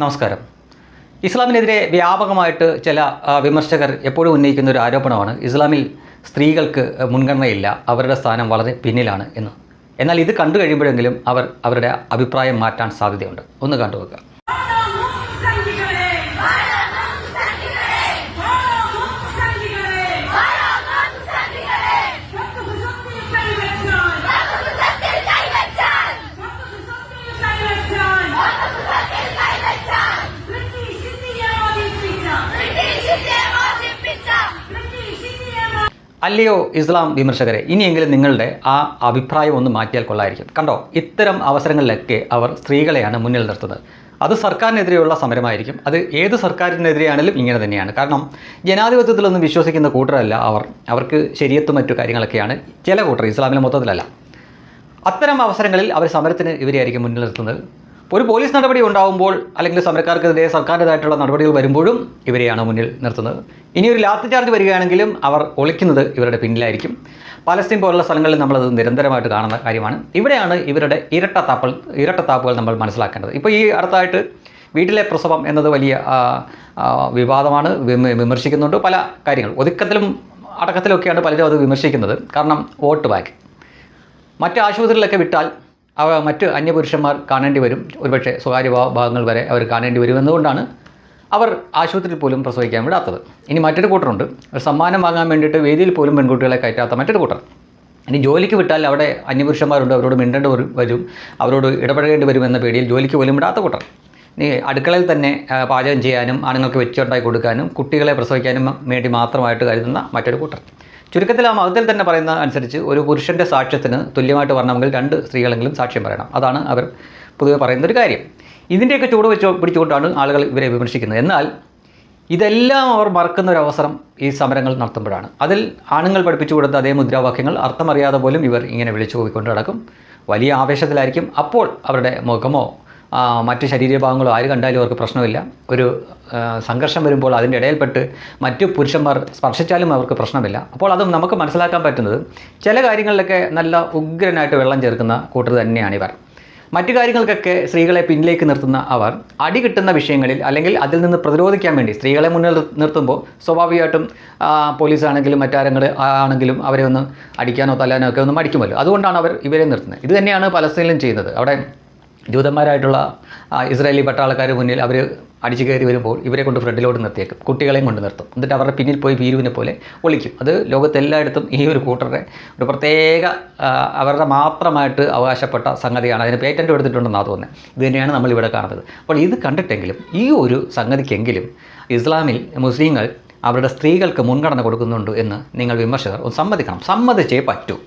നമസ്കാരം. ഇസ്ലാമിനെതിരെ വ്യാപകമായിട്ട് ചില വിമർശകർ എപ്പോഴും ഉന്നയിക്കുന്ന ഒരു ആരോപണമാണ് ഇസ്ലാമിൽ സ്ത്രീകൾക്ക് മുൻഗണനയില്ല, അവരുടെ സ്ഥാനം വളരെ പിന്നിലാണ് എന്ന്. എന്നാൽ ഇത് കണ്ടു കഴിയുമ്പോഴെങ്കിലും അവർ അവരുടെ അഭിപ്രായം മാറ്റാൻ സാധ്യതയുണ്ട്. ഒന്ന് കണ്ടുവെക്കുക. അല്ലയോ ഇസ്ലാം വിമർശകരെ, ഇനിയെങ്കിലും നിങ്ങളുടെ ആ അഭിപ്രായം ഒന്ന് മാറ്റിയാൽ കൊള്ളായിരിക്കും. കണ്ടോ, ഇത്തരം അവസരങ്ങളിലൊക്കെ അവർ സ്ത്രീകളെയാണ് മുന്നിൽ നിർത്തുന്നത്. അത് സർക്കാരിനെതിരെയുള്ള സമരമായിരിക്കും. അത് ഏത് സർക്കാരിനെതിരെയാണെങ്കിലും ഇങ്ങനെ തന്നെയാണ്. കാരണം ജനാധിപത്യത്തിലൊന്നും വിശ്വസിക്കുന്ന കൂട്ടരല്ല അവർ. അവർക്ക് ശരിയത്തും മറ്റു കാര്യങ്ങളൊക്കെയാണ് ചില കൂട്ടർ, ഇസ്ലാമിലെ മൊത്തത്തിലല്ല. അത്തരം അവസരങ്ങളിൽ അവർ സമരത്തിന് ഇവരെയായിരിക്കും മുന്നിൽ നിർത്തുന്നത്. ഒരു പോലീസ് നടപടി ഉണ്ടാകുമ്പോൾ അല്ലെങ്കിൽ സമരക്കാർക്കെതിരെ സർക്കാരിൻ്റെതായിട്ടുള്ള നടപടികൾ വരുമ്പോഴും ഇവരെയാണ് മുന്നിൽ നിർത്തുന്നത്. ഇനി ഒരു ലാത്തി ചാർജ് വരികയാണെങ്കിലും അവർ ഒളിക്കുന്നത് ഇവരുടെ പിന്നിലായിരിക്കും. പാലസ്തീൻ പോലുള്ള സ്ഥലങ്ങളിൽ നമ്മളത് നിരന്തരമായിട്ട് കാണുന്ന കാര്യമാണ്. ഇവിടെയാണ് ഇവരുടെ ഇരട്ടത്താപ്പുകൾ നമ്മൾ മനസ്സിലാക്കേണ്ടത്. ഇപ്പോൾ ഈ അടുത്തായിട്ട് വീട്ടിലെ പ്രസവം എന്നത് വലിയ വിവാദമാണ്, വിമർശിക്കുന്നുണ്ട്. പല കാര്യങ്ങൾ ഒതുക്കത്തിലും അടക്കത്തിലൊക്കെയാണ് പലരും അത് വിമർശിക്കുന്നത്. കാരണം വോട്ട് ബാങ്ക് മറ്റ് ആശുപത്രികളിലൊക്കെ വിട്ടാൽ മറ്റ് അന്യപുരുഷന്മാർ കാണേണ്ടി വരും. ഒരുപക്ഷെ സ്വകാര്യ ഭാഗങ്ങൾ വരെ അവർ കാണേണ്ടി വരും. എന്നതുകൊണ്ടാണ് അവർ ആശുപത്രിയിൽ പോലും പ്രസവിക്കാൻ വിടാത്തത്. ഇനി മറ്റൊരു കൂട്ടറുണ്ട്, ഒരു സമ്മാനം വാങ്ങാൻ വേണ്ടിയിട്ട് വേദിയിൽ പോലും പെൺകുട്ടികളെ കയറ്റാത്ത മറ്റൊരു കൂട്ടർ. ഇനി ജോലിക്ക് വിട്ടാൽ അവിടെ അന്യപുരുഷന്മാരുണ്ട്, അവരോട് മിണ്ടേണ്ടി വരും, അവരോട് ഇടപെടേണ്ടി വരുമെന്ന പേടിയിൽ ജോലിക്ക് പോലും വിടാത്ത കൂട്ടർ. ഇനി അടുക്കളയിൽ തന്നെ പാചകം ചെയ്യാനും ആണുങ്ങൾക്ക് വെച്ചുണ്ടാക്കി കൊടുക്കാനും കുട്ടികളെ പ്രസവിക്കാനും വേണ്ടി മാത്രമായിട്ട് കരുതുന്ന മറ്റൊരു കൂട്ടർ. ചുരുക്കത്തിൽ ആ മതത്തിൽ തന്നെ പറയുന്ന അനുസരിച്ച് ഒരു പുരുഷൻ്റെ സാക്ഷ്യത്തിന് തുല്യമായിട്ട് വരണമെങ്കിൽ 2 സ്ത്രീകളെങ്കിലും സാക്ഷ്യം പറയണം. അതാണ് അവർ പൊതുവെ പറയുന്നൊരു കാര്യം. ഇതിൻ്റെയൊക്കെ ചൂട് പിടിച്ചുകൊണ്ടാണ് ആളുകൾ ഇവരെ വിമർശിക്കുന്നത്. എന്നാൽ ഇതെല്ലാം അവർ മറക്കുന്ന ഒരു അവസരം ഈ സമരങ്ങൾ നടത്തുമ്പോഴാണ്. അതിൽ ആണുങ്ങൾ പഠിപ്പിച്ചു കൊടുത്ത അതേ മുദ്രാവാക്യങ്ങൾ അർത്ഥമറിയാതെ പോലും ഇവർ ഇങ്ങനെ വിളിച്ചു പോയിക്കൊണ്ട് നടക്കും. വലിയ ആവേശത്തിലായിരിക്കും. അപ്പോൾ അവരുടെ മുഖമോ മറ്റ് ശരീരഭാഗങ്ങളോ ആര് കണ്ടാലും അവർക്ക് പ്രശ്നമില്ല. ഒരു സംഘർഷം വരുമ്പോൾ അതിൻ്റെ ഇടയിൽപ്പെട്ട് മറ്റു പുരുഷന്മാർ സ്പർശിച്ചാലും അവർക്ക് പ്രശ്നമില്ല. അപ്പോൾ അത് നമുക്ക് മനസ്സിലാക്കാൻ പറ്റുന്നത് ചില കാര്യങ്ങളിലൊക്കെ നല്ല ഉഗ്രനായിട്ട് വെള്ളം ചേർക്കുന്ന കൂട്ടർ തന്നെയാണ് ഇവർ. മറ്റു കാര്യങ്ങൾക്കൊക്കെ സ്ത്രീകളെ പിന്നിലേക്ക് നിർത്തുന്ന അവർ അടി കിട്ടുന്ന വിഷയങ്ങളിൽ അല്ലെങ്കിൽ അതിൽ നിന്ന് പ്രതിരോധിക്കാൻ വേണ്ടി സ്ത്രീകളെ മുന്നിൽ നിർത്തുമ്പോൾ സ്വാഭാവികമായിട്ടും പോലീസാണെങ്കിലും മറ്റാരങ്ങൾ ആണെങ്കിലും അവരെ ഒന്ന് അടിക്കാനോ തല്ലാനോ ഒക്കെ ഒന്ന് മടിക്കുമല്ലോ. അതുകൊണ്ടാണ് അവർ ഇവരെ നിർത്തുന്നത്. ഇത് തന്നെയാണ് പലസ്തീനിലും ചെയ്യുന്നത്. അവിടെ ജൂതന്മാരായിട്ടുള്ള ഇസ്രായേലി പട്ടാളക്കാർ മുന്നിൽ അവർ അടിച്ചു കയറി വരുമ്പോൾ ഇവരെ കൊണ്ട് ഫ്രണ്ടിലോട്ട് നിർത്തിയേക്കും, കുട്ടികളെയും കൊണ്ട് നിർത്തും. എന്നിട്ട് അവരുടെ പിന്നിൽ പോയി ഭീരുവിനെ പോലെ ഒളിക്കും. അത് ലോകത്തെല്ലായിടത്തും ഈ ഒരു കൂട്ടരുടെ ഒരു പ്രത്യേക അവരുടെ മാത്രമായിട്ട് അവകാശപ്പെട്ട സംഗതിയാണ്. അതിന് പേറ്റൻ്റ് എടുത്തിട്ടുണ്ടെന്നാണ് തോന്നുന്നത്. ഇത് തന്നെയാണ് നമ്മളിവിടെ കാണുന്നത്. അപ്പോൾ ഇത് കണ്ടിട്ടെങ്കിലും ഈ ഒരു സംഗതിക്കെങ്കിലും ഇസ്ലാമിൽ മുസ്ലിങ്ങൾ അവരുടെ സ്ത്രീകൾക്ക് മുൻഗണന കൊടുക്കുന്നുണ്ട് എന്ന് നിങ്ങൾ വിമർശകർ സമ്മതിക്കണം. സമ്മതിച്ചേ പറ്റൂ.